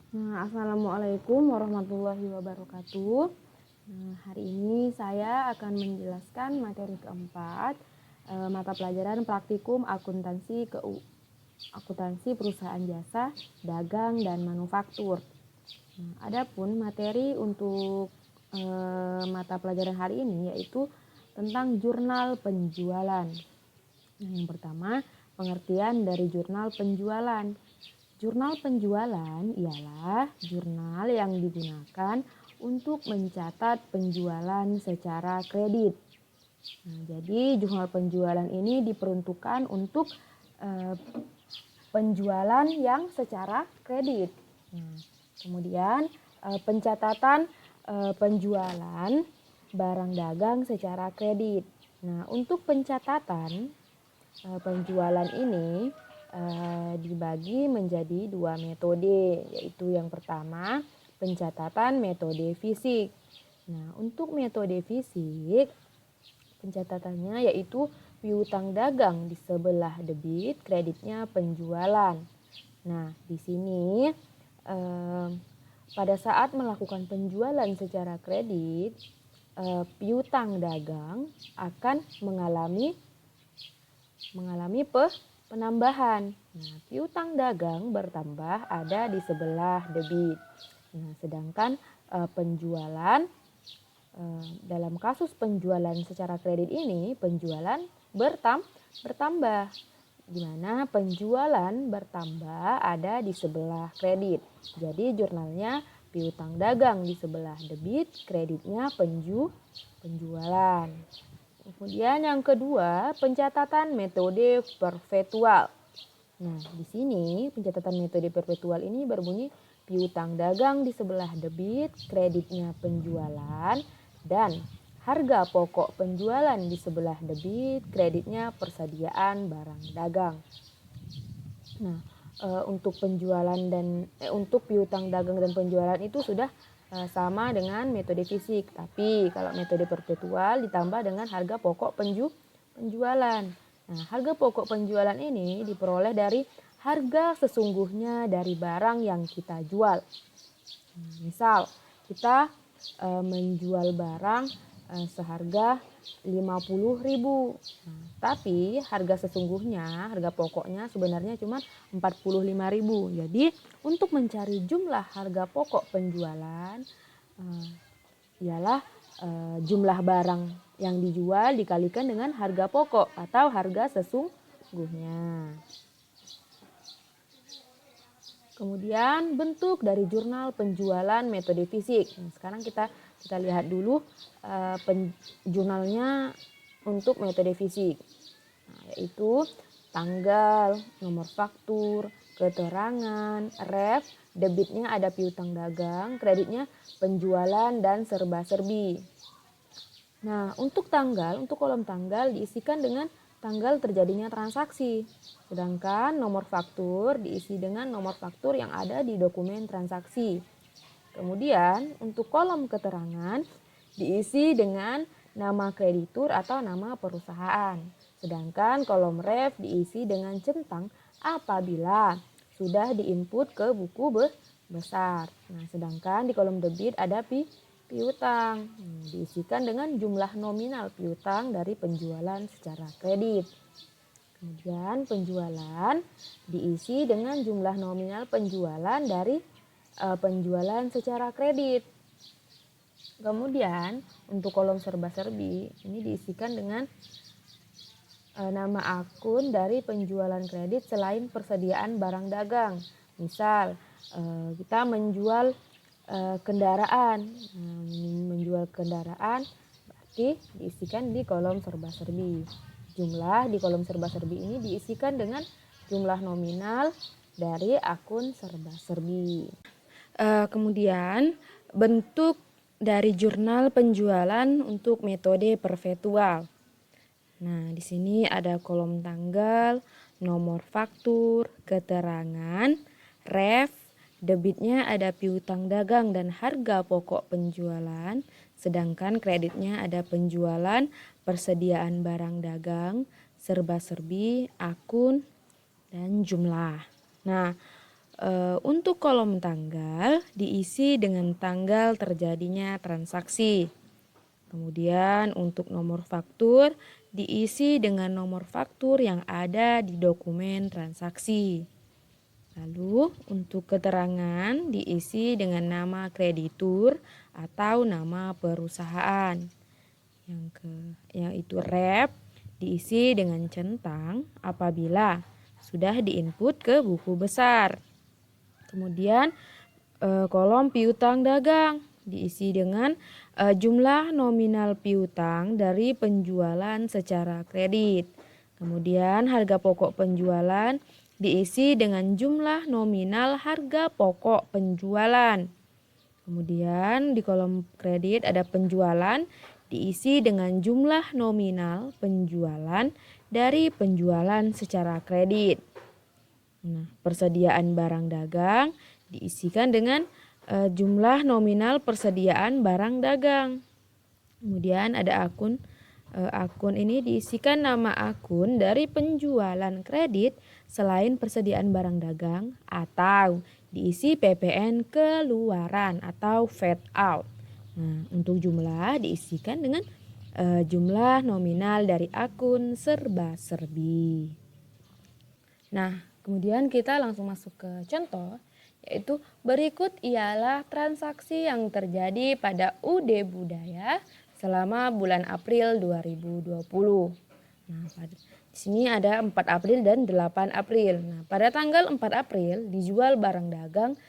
Assalamualaikum warahmatullahi wabarakatuh. Hari ini saya akan menjelaskan materi keempat, mata pelajaran praktikum akuntansi perusahaan jasa, dagang, dan manufaktur. Adapun materi untuk mata pelajaran hari ini yaitu tentang jurnal penjualan. Yang pertama, pengertian dari jurnal penjualan. Jurnal penjualan ialah jurnal yang digunakan untuk mencatat penjualan secara kredit. Jadi jurnal penjualan ini diperuntukkan untuk penjualan yang secara kredit. Kemudian pencatatan penjualan barang dagang secara kredit. Untuk pencatatan penjualan ini dibagi menjadi dua metode, yaitu yang pertama pencatatan metode fisik. Untuk metode fisik, pencatatannya yaitu piutang dagang di sebelah debit, kreditnya penjualan. Di sini pada saat melakukan penjualan secara kredit, piutang dagang akan mengalami penambahan. Piutang dagang bertambah ada di sebelah debit. Sedangkan penjualan dalam kasus penjualan secara kredit ini, penjualan bertambah, di mana penjualan bertambah ada di sebelah kredit. Jadi jurnalnya piutang dagang di sebelah debit, kreditnya penjualan. Kemudian yang kedua, pencatatan metode perpetual. Di sini pencatatan metode perpetual ini berbunyi piutang dagang di sebelah debit, kreditnya penjualan, dan harga pokok penjualan di sebelah debit, kreditnya persediaan barang dagang. Untuk penjualan dan untuk piutang dagang dan penjualan itu sudah sama dengan metode fisik, tapi kalau metode perpetual ditambah dengan harga pokok penjualan. Harga pokok penjualan ini diperoleh dari harga sesungguhnya dari barang yang kita jual. Misal kita menjual barang seharga 50.000, tapi harga sesungguhnya, harga pokoknya sebenarnya cuma 45.000. Jadi untuk mencari jumlah harga pokok penjualan ialah jumlah barang yang dijual dikalikan dengan harga pokok atau harga sesungguhnya. Kemudian bentuk dari jurnal penjualan metode fisik. Sekarang kita lihat dulu jurnalnya untuk metode fisik, yaitu tanggal, nomor faktur, keterangan, ref, debitnya ada piutang dagang, kreditnya penjualan, dan serba-serbi. Untuk kolom tanggal diisikan dengan tanggal terjadinya transaksi. Sedangkan nomor faktur diisi dengan nomor faktur yang ada di dokumen transaksi. Kemudian untuk kolom keterangan diisi dengan nama kreditur atau nama perusahaan. Sedangkan kolom ref diisi dengan centang apabila sudah diinput ke buku besar. Sedangkan di kolom debit ada piutang, diisikan dengan jumlah nominal piutang dari penjualan secara kredit. Kemudian penjualan diisi dengan jumlah nominal penjualan dari penjualan secara kredit. Kemudian untuk kolom serba-serbi ini diisikan dengan nama akun dari penjualan kredit selain persediaan barang dagang. Misal kita menjual kendaraan, berarti diisikan di kolom serba-serbi. Jumlah di kolom serba-serbi ini diisikan dengan jumlah nominal dari akun serba-serbi. Kemudian bentuk dari jurnal penjualan untuk metode perpetual. Di sini ada kolom tanggal, nomor faktur, keterangan, ref, debitnya ada piutang dagang dan harga pokok penjualan, sedangkan kreditnya ada penjualan, persediaan barang dagang, serba-serbi, akun, dan jumlah. Untuk kolom tanggal diisi dengan tanggal terjadinya transaksi. Kemudian untuk nomor faktur diisi dengan nomor faktur yang ada di dokumen transaksi. Lalu untuk keterangan diisi dengan nama kreditur atau nama perusahaan. Yaitu rep diisi dengan centang apabila sudah diinput ke buku besar. Kemudian kolom piutang dagang diisi dengan jumlah nominal piutang dari penjualan secara kredit. Kemudian harga pokok penjualan diisi dengan jumlah nominal harga pokok penjualan. Kemudian di kolom kredit ada penjualan diisi dengan jumlah nominal penjualan dari penjualan secara kredit. Nah, persediaan barang dagang diisikan dengan jumlah nominal persediaan barang dagang. Kemudian ada akun. Akun ini diisikan nama akun dari penjualan kredit selain persediaan barang dagang atau diisi PPN keluaran atau fade out. Nah, untuk jumlah diisikan dengan jumlah nominal dari akun serba-serbi. Nah, kemudian kita langsung masuk ke contoh, yaitu berikut ialah transaksi yang terjadi pada UD Budaya selama bulan April 2020. Nah, di sini ada 4 April dan 8 April. Nah, pada tanggal 4 April dijual barang dagang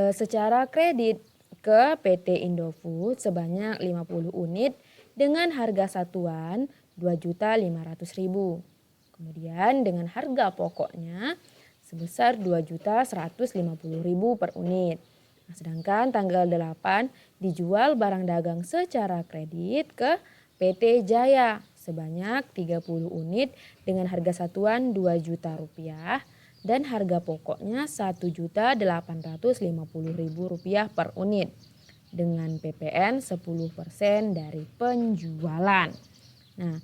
secara kredit ke PT Indofood sebanyak 50 unit dengan harga satuan 2.500.000. Kemudian dengan harga pokoknya sebesar 2.150.000 per unit. Nah, sedangkan tanggal 8 dijual barang dagang secara kredit ke PT Jaya sebanyak 30 unit dengan harga satuan 2 juta rupiah dan harga pokoknya 1.850.000 rupiah per unit dengan PPN 10% dari penjualan. Nah,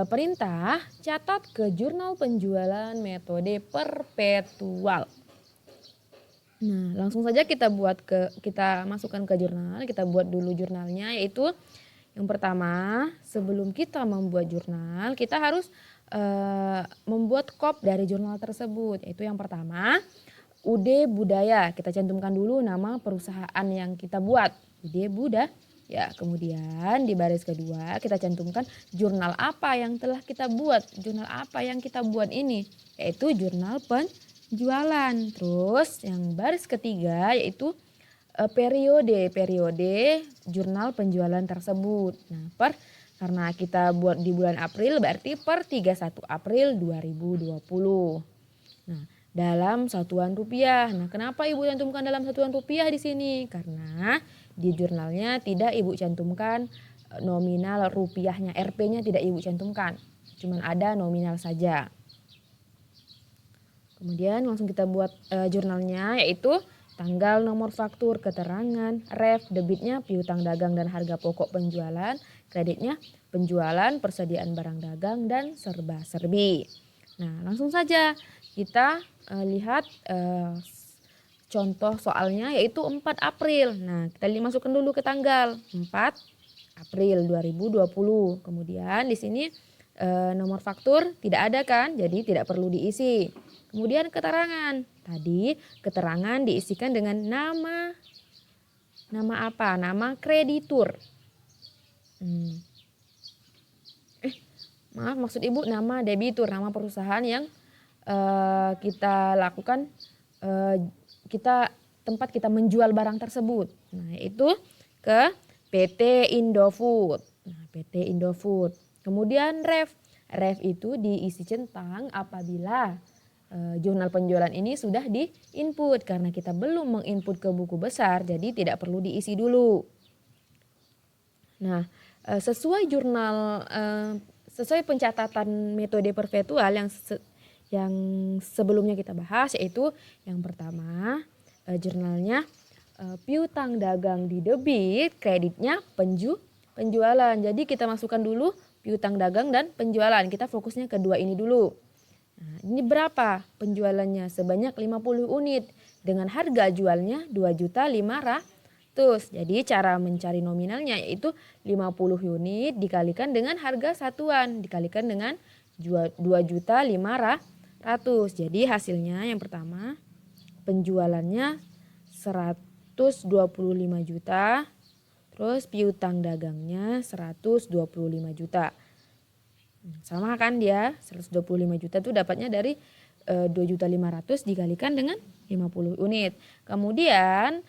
perintah catat ke jurnal penjualan metode perpetual. Nah, langsung saja kita masukkan ke jurnal. Kita buat dulu jurnalnya, yaitu yang pertama, sebelum kita membuat jurnal, kita harus membuat kop dari jurnal tersebut. Yaitu yang pertama, UD Budaya. Kita cantumkan dulu nama perusahaan yang kita buat, UD Budaya. Ya, kemudian di baris kedua kita cantumkan jurnal apa yang telah kita buat. Jurnal apa yang kita buat ini, yaitu jurnal penjualan. Terus yang baris ketiga yaitu periode jurnal penjualan tersebut. Nah, karena kita buat di bulan April berarti per 31 April 2020. Nah, dalam satuan rupiah. Nah, kenapa Ibu cantumkan dalam satuan rupiah di sini? Karena di jurnalnya tidak Ibu cantumkan nominal rupiahnya, Rp-nya tidak Ibu cantumkan. Cuman ada nominal saja. Kemudian langsung kita buat jurnalnya, yaitu tanggal, nomor faktur, keterangan, ref, debitnya, piutang dagang dan harga pokok penjualan, kreditnya, penjualan, persediaan barang dagang, dan serba-serbi. Nah, langsung saja kita lihat contoh soalnya, yaitu 4 April. Nah, kita masukkan dulu ke tanggal 4 April 2020. Kemudian di sini nomor faktur tidak ada kan, jadi tidak perlu diisi. Kemudian keterangan. Tadi keterangan diisikan dengan nama apa? Nama kreditur. Maaf, maksud Ibu nama debitur, nama perusahaan yang kita lakukan tempat kita menjual barang tersebut. Nah, yaitu ke PT Indofood. Nah, PT Indofood. Kemudian ref itu diisi centang apabila jurnal penjualan ini sudah di-input. Karena kita belum menginput ke buku besar, jadi tidak perlu diisi dulu. Nah, sesuai pencatatan metode perpetual yang sebelumnya kita bahas, yaitu yang pertama jurnalnya piutang dagang di debit, kreditnya penjualan. Jadi kita masukkan dulu piutang dagang dan penjualan. Kita fokusnya kedua ini dulu. Nah, ini berapa penjualannya? Sebanyak 50 unit. dengan harga jualnya 2.500.000. Jadi cara mencari nominalnya yaitu 50 unit dikalikan dengan harga satuan dikalikan dengan 2.500.000. Jadi hasilnya yang pertama penjualannya 125 juta, terus piutang dagangnya 125 juta. Sama kan dia 125 juta itu dapatnya dari 2.500.000 dikalikan dengan 50 unit. Kemudian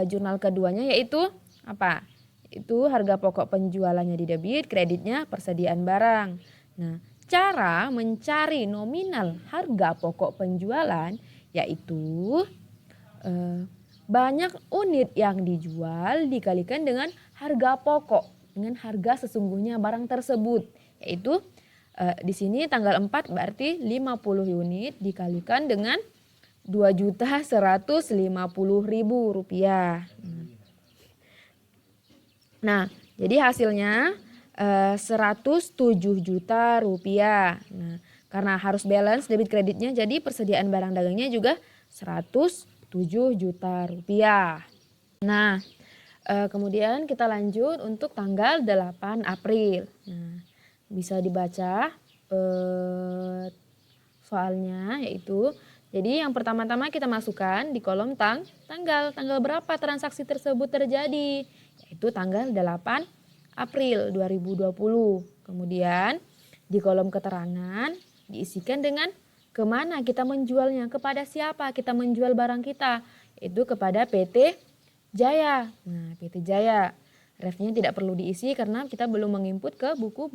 jurnal keduanya yaitu apa? Itu harga pokok penjualannya di debit, kreditnya persediaan barang. Nah, cara mencari nominal harga pokok penjualan yaitu banyak unit yang dijual dikalikan dengan harga pokok, dengan harga sesungguhnya barang tersebut. Yaitu di sini tanggal 4 berarti 50 unit dikalikan dengan 2.150.000 rupiah. Nah, jadi hasilnya 107 juta rupiah. Nah, karena harus balance debit kreditnya jadi persediaan barang dagangnya juga 107 juta rupiah. Nah, kemudian kita lanjut untuk tanggal 8 April. Nah, bisa dibaca soalnya yaitu jadi yang pertama-tama kita masukkan di kolom tanggal berapa transaksi tersebut terjadi yaitu tanggal 8 April 2020. Kemudian di kolom keterangan diisikan dengan kemana kita menjualnya, kepada siapa kita menjual barang kita, yaitu kepada PT Jaya. Nah, PT Jaya. Refnya tidak perlu diisi karena kita belum menginput ke buku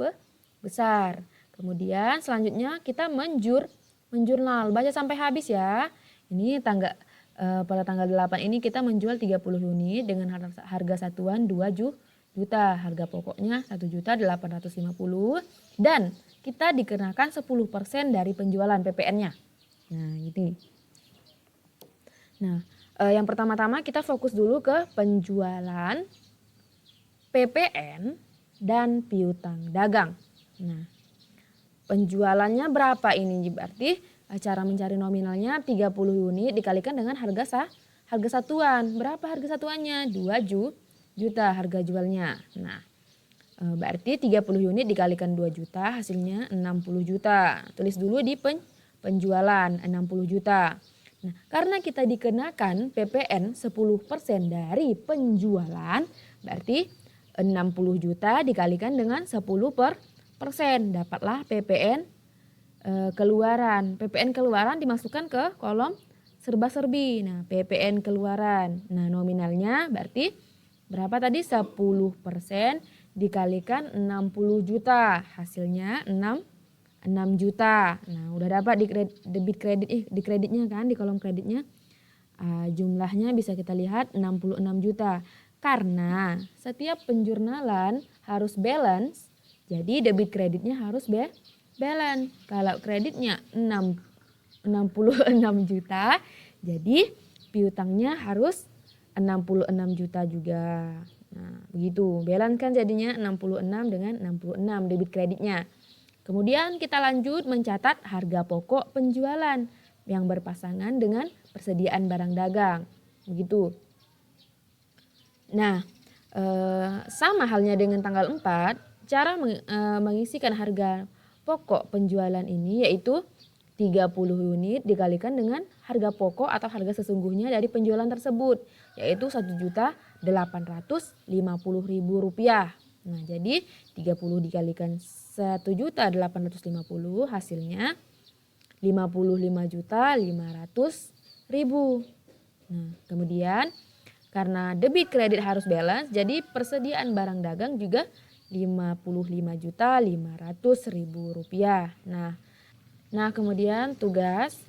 besar. Kemudian selanjutnya kita menjurnal, baca sampai habis ya. Ini pada tanggal 8 ini kita menjual 30 unit dengan harga satuan 2 juta. Harga pokoknya 1.850.000 dan kita dikenakan 10% dari penjualan PPN-nya. Nah, ini. Nah, yang pertama-tama kita fokus dulu ke penjualan PPN dan piutang dagang. Nah, penjualannya berapa ini? Berarti cara mencari nominalnya 30 unit dikalikan dengan harga satuan. Berapa harga satuannya? 2 juta harga jualnya. Nah, berarti 30 unit dikalikan 2 juta hasilnya 60 juta. Tulis dulu di penjualan 60 juta. Nah, karena kita dikenakan PPN 10% dari penjualan, berarti 60 juta dikalikan dengan 10%. Dapatlah PPN keluaran. PPN keluaran dimasukkan ke kolom serba-serbi. Nah, PPN keluaran. Nah, nominalnya berarti berapa tadi? 10% dikalikan 60 juta. Hasilnya 6 juta. Nah, udah dapat di kreditnya kan, di kolom kreditnya. Jumlahnya bisa kita lihat 66 juta. Karena setiap penjurnalan harus balance, jadi debit kreditnya harus balance. Kalau kreditnya 66 juta, jadi piutangnya harus 66 juta juga. Nah, begitu. Balance kan jadinya 66 dengan 66 debit kreditnya. Kemudian kita lanjut mencatat harga pokok penjualan yang berpasangan dengan persediaan barang dagang. Begitu. Nah, sama halnya dengan tanggal 4, cara mengisikan harga pokok penjualan ini yaitu 30 unit dikalikan dengan harga pokok atau harga sesungguhnya dari penjualan tersebut, yaitu 1.850.000 rupiah. Nah, jadi 30 dikalikan 1.850 hasilnya 55.500.000. Nah, kemudian karena debit kredit harus balance, jadi persediaan barang dagang juga 55.500.000 rupiah. Nah, kemudian tugas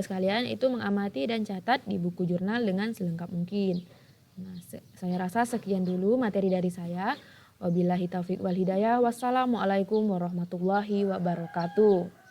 kalian itu mengamati dan catat di buku jurnal dengan selengkap mungkin. Nah, saya rasa sekian dulu materi dari saya. Wabillahi taufiq wal hidayah. Wassalamualaikum warahmatullahi wabarakatuh.